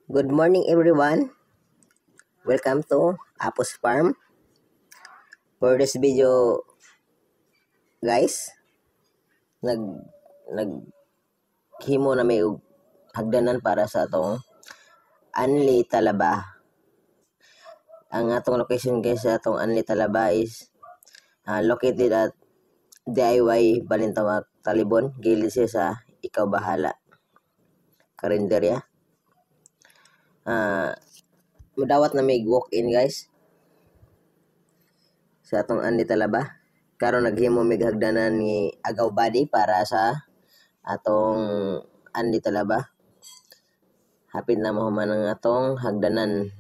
Good morning everyone. Welcome to Apos Farm. For this video guys, naghimo na may hagdanan para sa atong Anli Talaba. Ang atong location guys sa atong Anli Talaba is located at DIY Balintawak, Talibon, gilid siya sa Ikaw Bahala Karinderya. Madawat na may walk-in guys sa atong Anli Talaba. Karon naghimo mig hagdanan ni Agaw Body para sa atong Anli Talaba. Hapit na mahuman ang atong hagdanan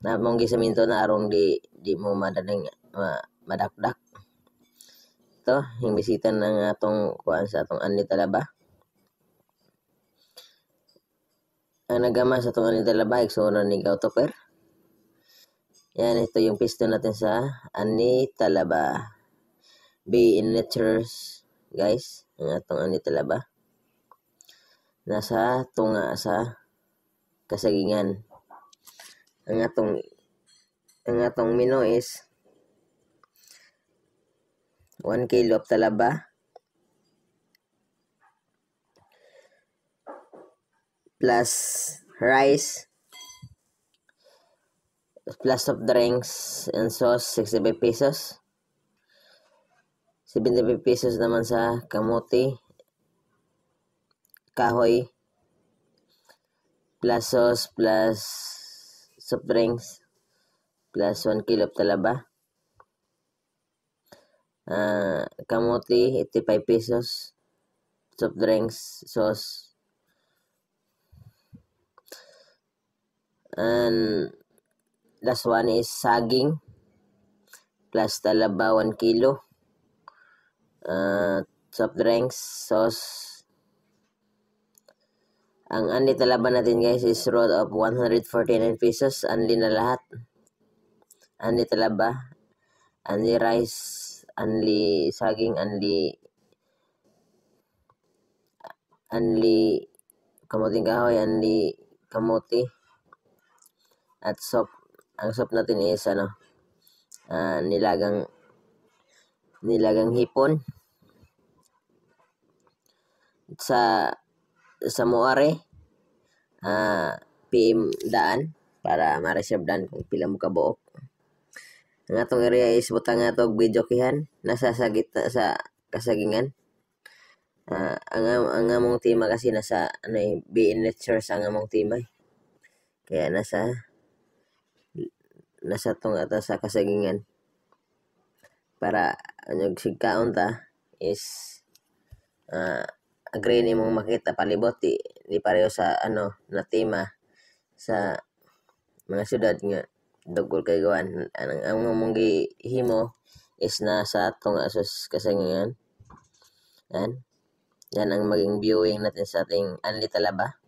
na mong gisaminto na arong di mo madaling madakdak. Ito, yung bisita ng atong kuan sa atong Anli Talaba. Ang nagama sa atong Anli Talaba, iksura ni Gautoper. Yan, ito yung pisto natin sa Anli Talaba. Be in Natures, guys. Ang atong Anli Talaba. Nasa tunga sa Kasagingan. Ang atong menu is 1 kilo of talaba plus rice plus soft drinks and sauce, 65 pesos. 75 pesos naman sa kamote, kahoy, plus sauce, plus soft drinks, plus 1 kilo of talaba. Kamote, 85 pesos. Soft drinks, sauce. And last one is saging, plus talaba, 1 kilo. Soft drinks, sauce. Ang Anli Talaba natin guys is road of 149 pesos. Anli na lahat. Anli Talaba, Anli rice, Anli saging, Anli kamuting kahoy, Anli kamuti. At soup. Ang soup natin is nilagang hipon. Sa Muare, PM daan para ma-reserve dan kung pila mo kabuok. Ang atong area is butang atog Bidyokihan, nasa sa gitna sa Kasagingan. Ang among tema kasi nasa Be in Nature ang among tema. Kaya nasa tong ata sa Kasagingan. Para anyog sigkaon ta is agree ni mong makita palibot di pareho sa na tema sa mga syudad nga dugol kay gawan. Ang mong gihimo is nasa atong asos Kasagingan. Yan ang maging viewing natin sa ating Anli Talaba.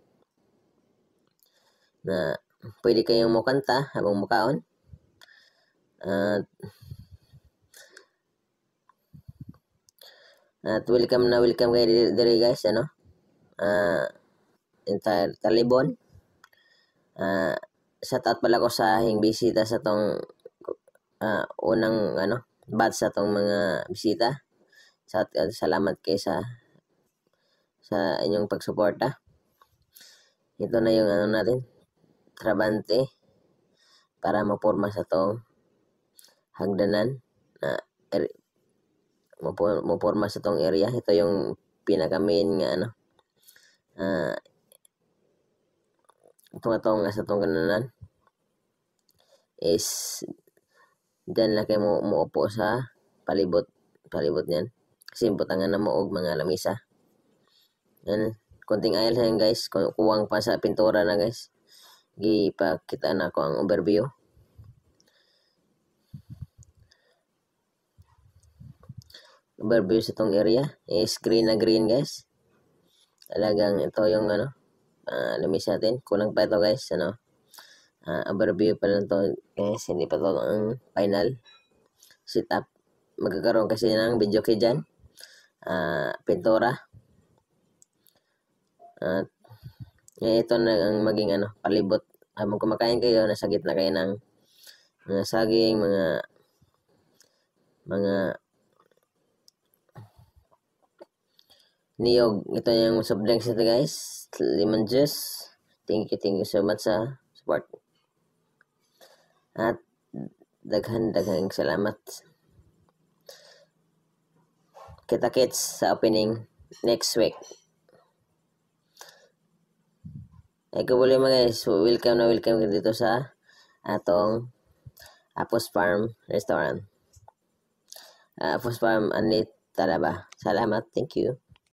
Na pwede kayong mukanta habang mukaon. At welcome kayo diri guys, entire Talibon. Shout out pala ko sa bisita sa tong unang batch sa tong mga bisita. Salamat kay sa inyong pagsuporta. Ito na yung natin, trabante para maporma sa tong hagdanan na maporma sa tong area. Ito yung pinaka main nga itong sa tong kananan is dyan lang kayo muupo sa palibot niyan kasi butangan na mo og mga lamisa. Yan, konting ayal sa yan guys, kuwang pa sa pintura na guys, gipakita na ko ang overview. Sa tong area is green na green guys. Talagang ito yung lamis natin. Kulang pa ito guys, overview pa lang to guys, hindi pa to ang final setup. Magkakaroon kasi ng video kay dyan, pintura. Ito na ang maging palibot. Habang kumakain kayo, nasa gitna kayo ng mga saging, mga niyog. Ito yung soft drinks ito guys. Lemon juice. Thank you so much sa support. At daghang salamat. Kita-kits sa opening next week. Ay kabuli mga guys, welcome dito sa atong Apos Farm Restaurant. Apos Farm Anit Talaba. Salamat, thank you.